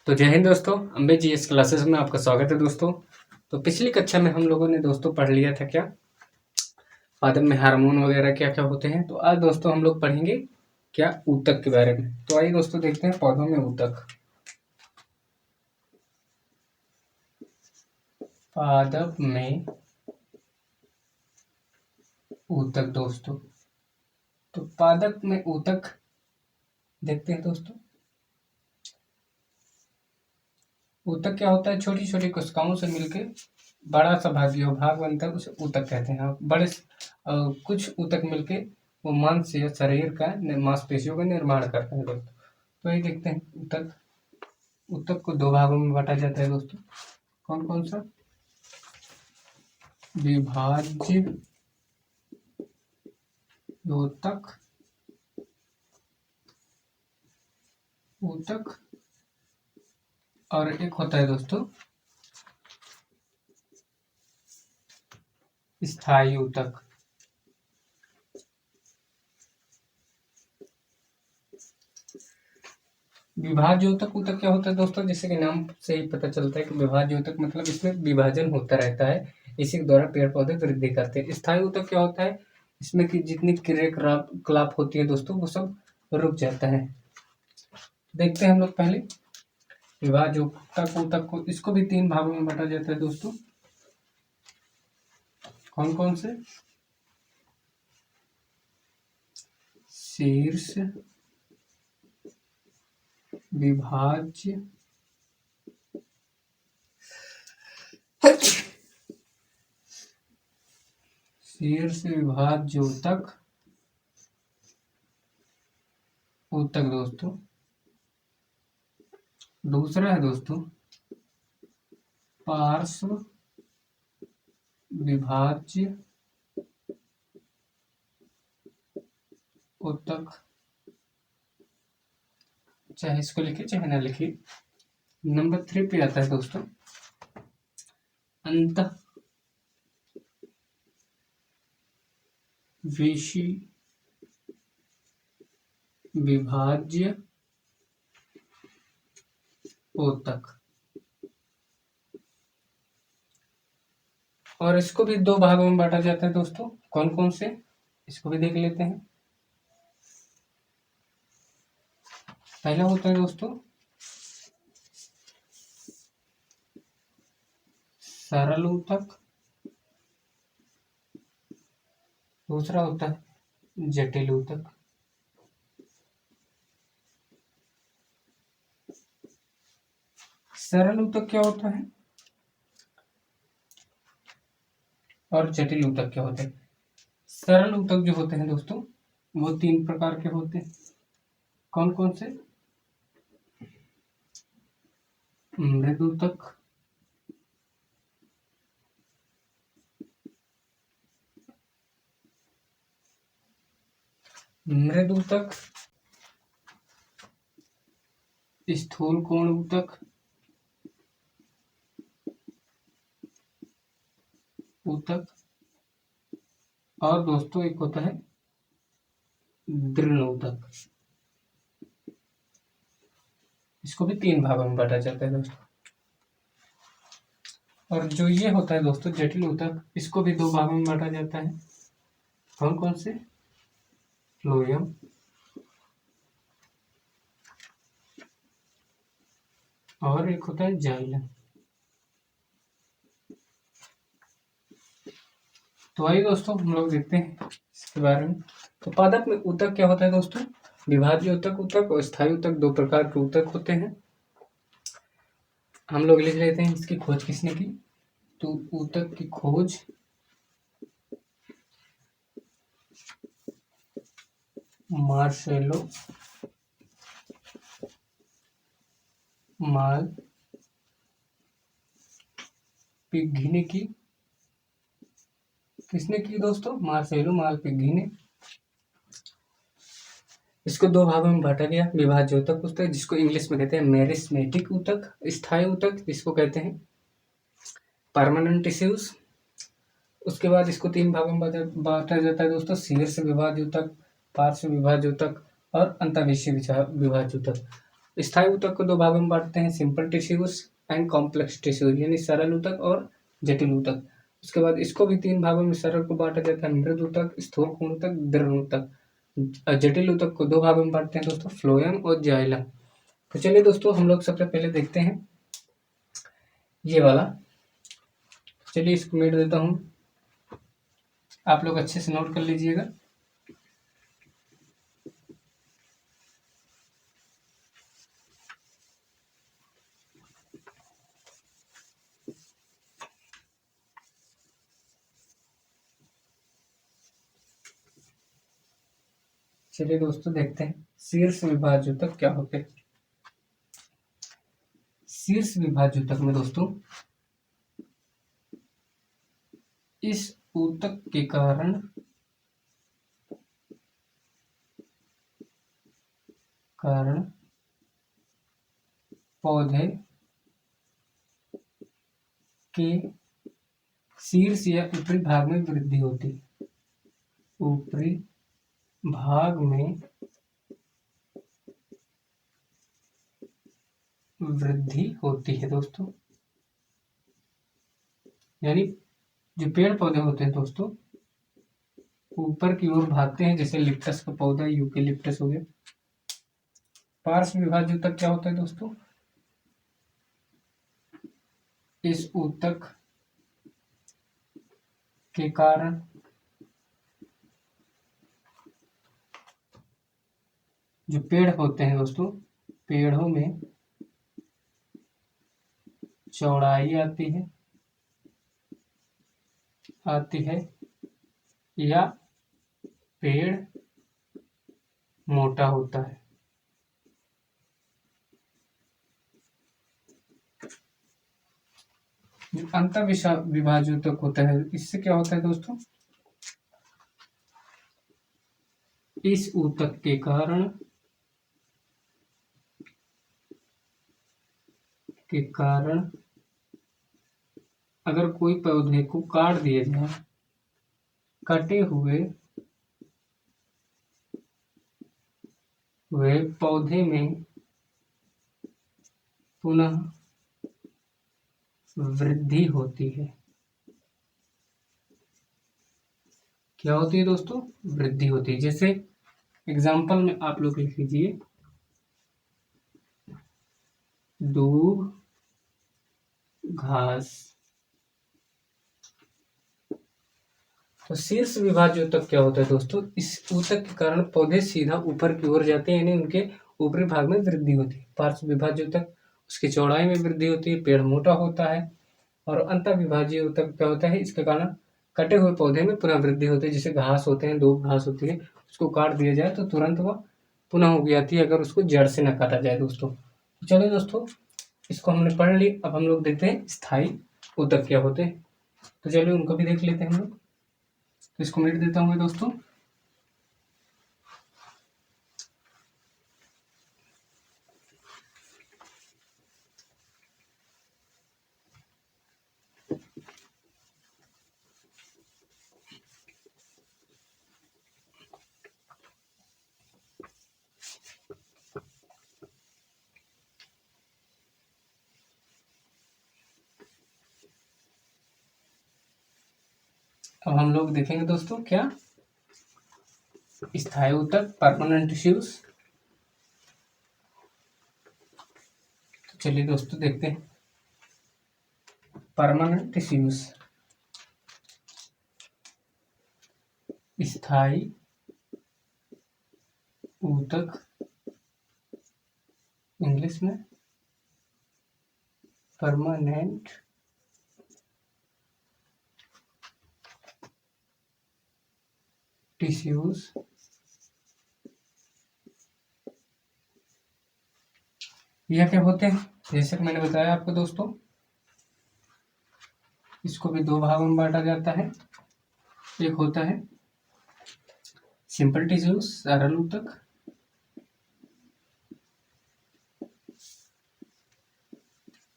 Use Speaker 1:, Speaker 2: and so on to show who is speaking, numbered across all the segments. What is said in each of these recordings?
Speaker 1: तो जय हिंद दोस्तों, अम्बे जी एस क्लासेस में आपका स्वागत है दोस्तों। तो पिछली कक्षा में हम लोगों ने दोस्तों पढ़ लिया था क्या पादप में हार्मोन वगैरह क्या क्या होते हैं। तो आज दोस्तों हम लोग पढ़ेंगे क्या ऊतक के बारे में। तो आइए दोस्तों देखते हैं पौधों में ऊतक। पादप में ऊतक दोस्तों, तो पादप में ऊतक देखते हैं दोस्तों। ऊतक क्या होता है? छोटी छोटी कोशिकाओं से मिलकर बड़ा सा भाग बनता है, उसे ऊतक कहते हैं। कुछ ऊतक मिलके वो मांस या शरीर का मांसपेशियों का निर्माण करते हैं दोस्तों। तो ये देखते हैं ऊतक। ऊतक को दो भागों में बांटा जाता है दोस्तों। कौन कौन सा? विभाज्य ऊतक, ऊतक और एक होता है दोस्तों स्थायी ऊतक। विभाज्य ऊतक, ऊतक क्या होता है दोस्तों? जैसे कि नाम से ही पता चलता है कि विभाज्य ऊतक मतलब इसमें विभाजन होता रहता है, इसी के द्वारा पेड़ पौधे वृद्धि करते हैं। स्थायी ऊतक क्या होता है? इसमें की जितनी क्रियाकलाप होती है दोस्तों वो सब रुक जाता है। देखते हैं हम लोग पहले विभाज्य ऊतक। ऊतक को इसको भी तीन भागों में बांटा जाता है दोस्तों। कौन कौन से? शीर्ष विभाज्य शीर्ष विभाज्य ऊतक, ऊतक दोस्तों। दूसरा है दोस्तों पार्श्व विभाज्य ऊतक। चाहे इसको लिखिए चाहे ना लिखिए। नंबर 3 पे आता है दोस्तों अंत विषी विभाज्य ऊतक। और इसको भी दो भागों में बांटा जाता है दोस्तों। कौन कौन से? इसको भी देख लेते हैं। पहला होता है दोस्तों सरल ऊतक, दूसरा होता है जटिल ऊतक। सरल ऊतक क्या होता है और जटिल ऊतक क्या होते हैं? सरल ऊतक जो होते हैं दोस्तों वो तीन प्रकार के होते हैं। कौन कौन से? मृद ऊतक, मृद ऊतक, स्थूल कोण ऊतक, ऊतक और दोस्तों एक होता है दृढ़ ऊतक। इसको भी तीन भागों में बांटा जाता है दोस्तों। और जो ये होता है दोस्तों जटिल ऊतक, इसको भी दो भागों में बांटा जाता है। कौन कौन से? फ्लोएम और एक होता है जाइलम। तो आइए दोस्तों हम लोग देखते हैं इसके बारे में। तो पादप में ऊतक क्या होता है दोस्तों? विभाज्य ऊतक, ऊतक और स्थायी ऊतक, दो प्रकार के ऊतक होते हैं। हम लोग लिख लेते हैं इसकी खोज किसने की। तो ऊतक की खोज मार्सेलो मालपिग्गी ने की। किसने की दोस्तों? मार्सेलो मालपिग्गी ने। इसको दो भागों में बांटा गया। विभाज्य ऊतक, ऊतक जिसको इंग्लिश में कहते हैं मेरिस्मेटिक ऊतक, स्थायी ऊतक जिसको कहते हैं परमानेंट टिश्यूज। उसके बाद इसको तीन भागों में बांटा जाता है दोस्तों। शीर्ष विभाज्य ऊतक, पार्श्व विभाज्य ऊतक और अंतःविषीय विभाज्य ऊतक। स्थायी ऊतक को दो भागों में बांटते हैं, simple tissues and complex tissues, यानी सरल ऊतक और जटिल ऊतक। उसके बाद इसको भी तीन भागों में सरल को बांटा जाता है, मृद ऊतक, स्थूल ऊतक, दृढ़ ऊतक। जटिल ऊतक को दो भागों में बांटते हैं दोस्तों, फ्लोएम और जाइलम। तो चलिए दोस्तों हम लोग सबसे पहले देखते हैं ये वाला। चलिए इसको मिट देता हूँ, आप लोग अच्छे से नोट कर लीजिएगा। चलिए दोस्तों देखते हैं शीर्ष विभाजूतक क्या होते हैं। शीर्ष विभाजूतक में दोस्तों इस ऊतक के कारण पौधे के शीर्ष या ऊपरी भाग में वृद्धि होती है। ऊपरी भाग में वृद्धि होती है दोस्तों, यानी जो पेड़ पौधे होते हैं दोस्तों ऊपर की ओर भागते हैं, जैसे लिप्टस का पौधा, यूकेलिप्टस हो गया। पार्श्व विभाजूतक क्या होता है दोस्तों, इस ऊतक के कारण जो पेड़ होते हैं दोस्तों, पेड़ों में चौड़ाई आती है या पेड़ मोटा होता है। जो अंतर विभाजूतक होता है, इससे क्या होता है दोस्तों, इस ऊतक के कारण अगर कोई पौधे को काट दिया जाए, कटे हुए पौधे में पुनः वृद्धि होती है। क्या होती है दोस्तों, वृद्धि होती है। जैसे एग्जाम्पल में आप लोग लिख लीजिए, दूब घास। तो शीर्ष विभाजूतक क्या होता है दोस्तों, इस ऊतक के कारण पौधे सीधा ऊपर की ओर जाते हैं, यानी उनके ऊपरी भाग में वृद्धि होती है। पार्श्व विभाजूतक उसकी चौड़ाई में वृद्धि होती है, पेड़ मोटा होता है। और अंतर विभाजीय ऊतक क्या होता है, इसके कारण कटे हुए पौधे में पुनः वृद्धि होती है। जैसे घास होते हैं, दूब घास होती है, उसको काट दिया जाए तो तुरंत वह पुनः उग जाती है, अगर उसको जड़ से न काटा जाए दोस्तों। तो चलो दोस्तों इसको हमने पढ़ ली, अब हम लोग देखते हैं स्थायी ऊतक क्या होते हैं। तो चलिए उनको भी देख लेते हैं हम लोग। तो इसको मिट देता हूँ मैं दोस्तों। अब हम लोग देखेंगे दोस्तों क्या, स्थायी ऊतक, परमानेंट टिश्यूज। तो चलिए दोस्तों देखते हैं परमानेंट टिश्यूज। स्थायी ऊतक इंग्लिश में परमानेंट टिश्यूज यह क्या होते हैं, जैसे कि मैंने बताया आपको दोस्तों, इसको भी दो भागों में बांटा जाता है। एक होता है सिंपल टिश्यूज, सरल ऊतक।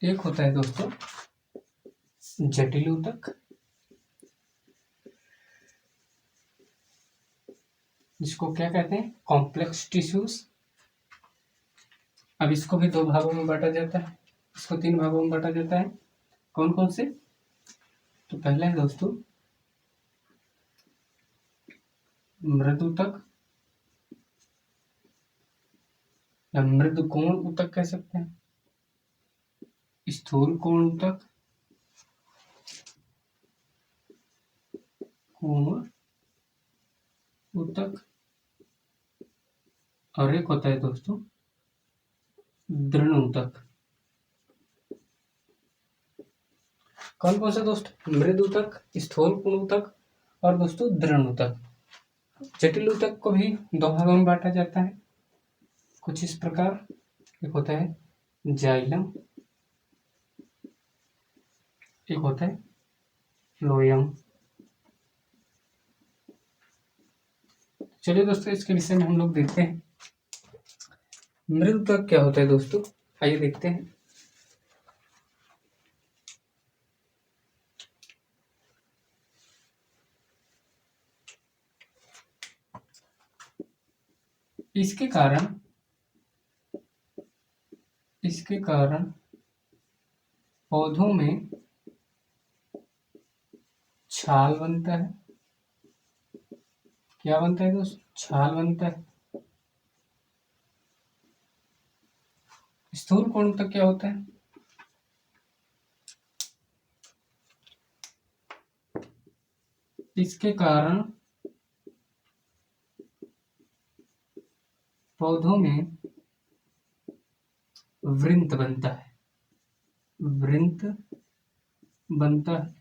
Speaker 1: एक होता है दोस्तों जटिल ऊतक, जिसको क्या कहते हैं, कॉम्प्लेक्स टिश्यूज। अब इसको भी दो भागों में बांटा जाता है, इसको तीन भागों में बांटा जाता है। कौन कौन से? तो पहला है दोस्तों मृदु ऊतक या मृदु कोण ऊतक कह सकते हैं, स्थूल कोण ऊतक, कोण ऊतक, और एक होता है दोस्तों दृढ़ ऊतक। कौन कौन सा दोस्त? मृदु ऊतक, स्थूल कोण ऊतक और दोस्तों दृढ़ ऊतक। जटिल ऊतक को भी दो भागों में बांटा जाता है कुछ इस प्रकार। एक होता है जाइलम, एक होता है फ्लोएम। चलिए दोस्तों इसके विषय में हम लोग देखते हैं मृदु ऊतक क्या होता है दोस्तों, आइए देखते हैं। इसके कारण पौधों में छाल बनता है। क्या बनता है दोस्त? छाल बनता है। स्थूल कोण ऊतक क्या होता है? इसके कारण पौधों में वृंत बनता है, वृंत बनता है।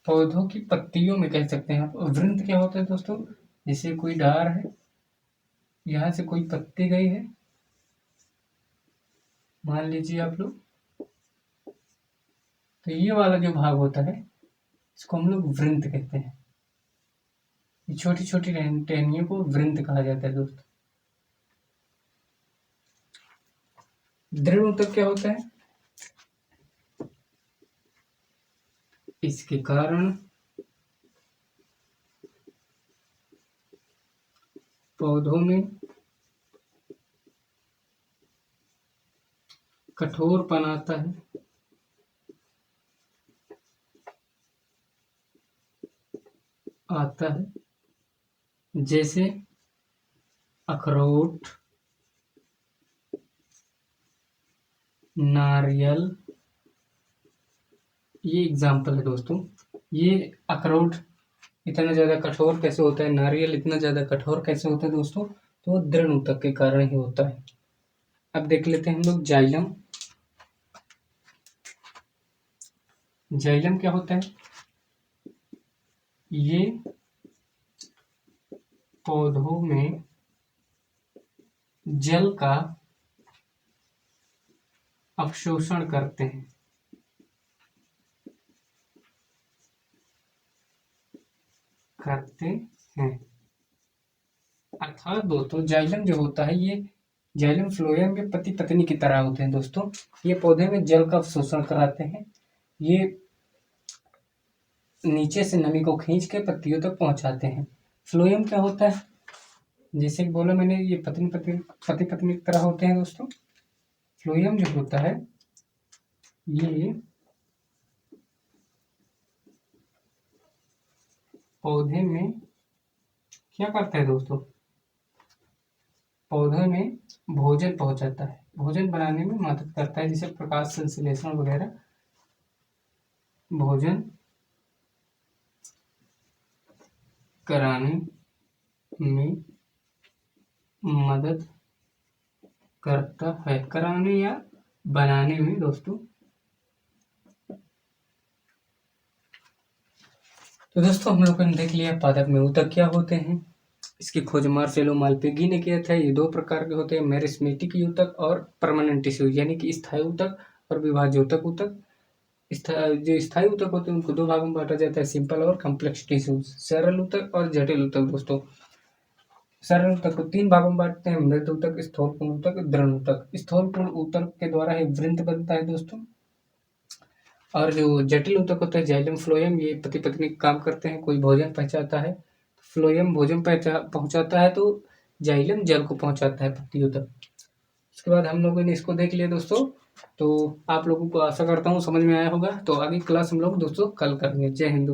Speaker 1: पौधों की पत्तियों में कह सकते हैं आप। वृंत क्या होता है दोस्तों? जैसे कोई डार है, यहाँ से कोई पत्ती गई है, मान लीजिए आप लोग, तो ये वाला जो भाग होता है इसको हम लोग वृंत कहते हैं। ये छोटी छोटी टहनियों को वृंत कहा जाता है दोस्त। दृढ़ ऊतक क्या होता है? इसके कारण पौधों में कठोरपन आता है, जैसे अखरोट, नारियल। ये एग्जाम्पल है दोस्तों। ये अखरोट इतना ज़्यादा कठोर कैसे होता है, नारियल इतना ज़्यादा कठोर कैसे होता है दोस्तों? तो वो दृढ़ ऊतक के कारण ही होता है। अब देख लेते हैं हम लोग जाइलम। जाइलम क्या होता है? ये पौधों में जल का अवशोषण करते हैं, अर्थात दोस्तों जाइलम जो होता है, ये जाइलम फ्लोएम के पति पत्नी की तरह होते हैं दोस्तों। ये पौधे में जल का अवशोषण कराते हैं। ये नीचे से नमी को खींच के पत्तियों तक पहुंचाते हैं। फ्लोएम क्या होता है? जैसे कि बोला मैंने, ये पति पत्नी की तरह होते हैं दोस्तों। फ्लोएम जो होता है ये पौधे में क्या करता है दोस्तों? पौधे में भोजन पहुंचाता है, भोजन बनाने में मदद करता है, जैसे प्रकाश संश्लेषण वगैरह। भोजन कराने में मदद करता है, कराने या बनाने में दोस्तों। तो दोस्तों हम लोगों ने देख लिया पादप में ऊतक क्या होते हैं। इसकी खोज मार्सेलो मालपेगी ने किया था। ये दो प्रकार के होते हैं, मेरिस्मेटिक ऊतक और परमानेंट टिश्यू, यानी कि स्थायी ऊतक और विभाज्योतक ऊतक। जो स्थायी ऊतक होते हैं उनको दो भागों में बांटा जाता है, सिंपल और कॉम्प्लेक्स टिश्यूज, सरल ऊतक और जटिल ऊतक दोस्तों। सरल ऊतक को तीन भागों में बांटते हैं, मृदु ऊतक, स्थूलपूर्ण ऊतक, दृढ़ ऊतक। स्थूलपूर्ण ऊतक के द्वारा ही वृंत बनता है दोस्तों, और जो जटिल ऊतक होता है जाइलम फ्लोएम, ये पति पत्नी काम करते हैं, कोई भोजन पहुँचाता है, फ्लोएम भोजन पहुँचाता है, तो जाइलम जल को पहुँचाता है पत्ती ऊतक। उसके बाद हम लोगों ने इसको देख लिया दोस्तों, तो आप लोगों को आशा करता हूँ समझ में आया होगा। तो आगे क्लास हम लोग दोस्तों कल करेंगे। जय हिंद।